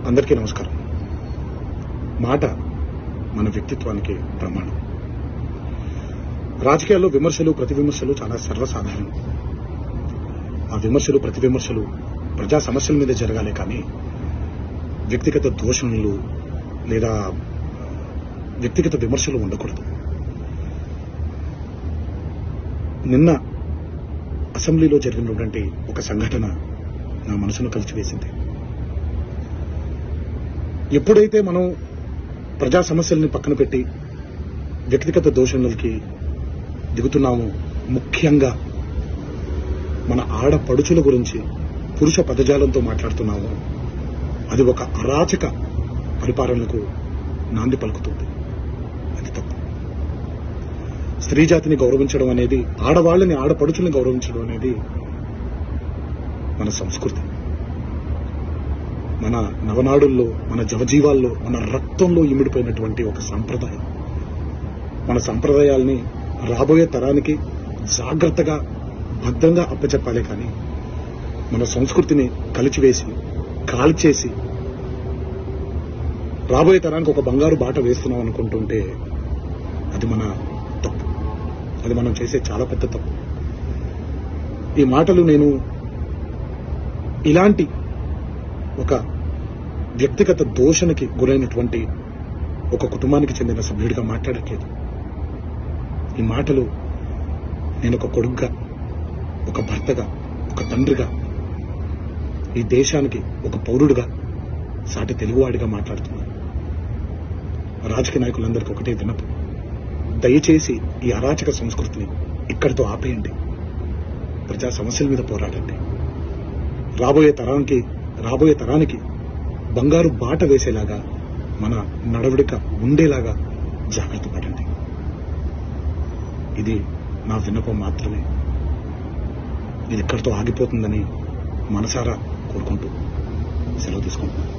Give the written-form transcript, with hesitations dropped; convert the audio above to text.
అందరికీ నమస్కారం. మాట మన వ్యక్తిత్వానికి ప్రమాణం. రాజకీయాల్లో విమర్శలు ప్రతి విమర్శలు చాలా సర్వసాధారణం. ఆ విమర్శలు ప్రతి విమర్శలు ప్రజా సమస్యల మీద జరగాలి, కానీ వ్యక్తిగత దూషణలు లేదా వ్యక్తిగత విమర్శలు ఉండకూడదు. నిన్న అసెంబ్లీలో జరిగినటువంటి ఒక సంఘటన నా మనసును కలిచివేసింది. ఎప్పుడైతే మనం ప్రజా సమస్యల్ని పక్కన పెట్టి వ్యక్తిగత దూషణలకి దిగుతున్నామో, ముఖ్యంగా మన ఆడపడుచుల గురించి పురుష పదజాలంతో మాట్లాడుతున్నామో, అది ఒక అరాచక పరిపాలనకు నాంది పలుకుతుంది. అది తప్పు. స్త్రీ జాతిని గౌరవించడం అనేది, ఆడవాళ్ళని ఆడపడుచుల్ని గౌరవించడం అనేది మన సంస్కృతి. మన నవనాడుల్లో, మన జవజీవాల్లో, మన రక్తంలో ఇమిడిపోయినటువంటి ఒక సంప్రదాయం. మన సంప్రదాయాల్ని రాబోయే తరానికి జాగ్రత్తగా భద్రంగా అప్పచెప్పాలే కానీ మన సంస్కృతిని కలిచివేసి కాల్చేసి రాబోయే తరానికి ఒక బంగారు బాట వేస్తున్నాం అనుకుంటుంటే అది మన తప్పు. అది మనం చేసే చాలా పెద్ద తప్పు. ఈ మాటలు నేను ఇలాంటి ఒక వ్యక్తిగత దోషణకి గురైనటువంటి ఒక కుటుంబానికి చెందిన సభ్యుడిగా మాట్లాడట్లేదు. ఈ మాటలు నేను ఒక కొడుకుగా, ఒక భర్తగా, ఒక తండ్రిగా, ఈ దేశానికి ఒక పౌరుడిగా, సాటి తెలుగువాడిగా మాట్లాడుతున్నాను. రాజకీయ నాయకులందరికీ ఒకటే విన్నపం: దయచేసి ఈ అరాచక సంస్కృతిని ఇక్కడితో ఆపేయండి. ప్రజా సమస్యల మీద పోరాడండి. రాబోయే తరానికి బంగారు బాట వేసేలాగా మన నడవడిక ఉండేలాగా జాగ్రత్త పడండి. ఇది నా విన్నపం మాత్రమే. ఇది ఇక్కడితో ఆగిపోతుందని మనసారా కోరుకుంటూ సెలవు తీసుకుంటున్నాను.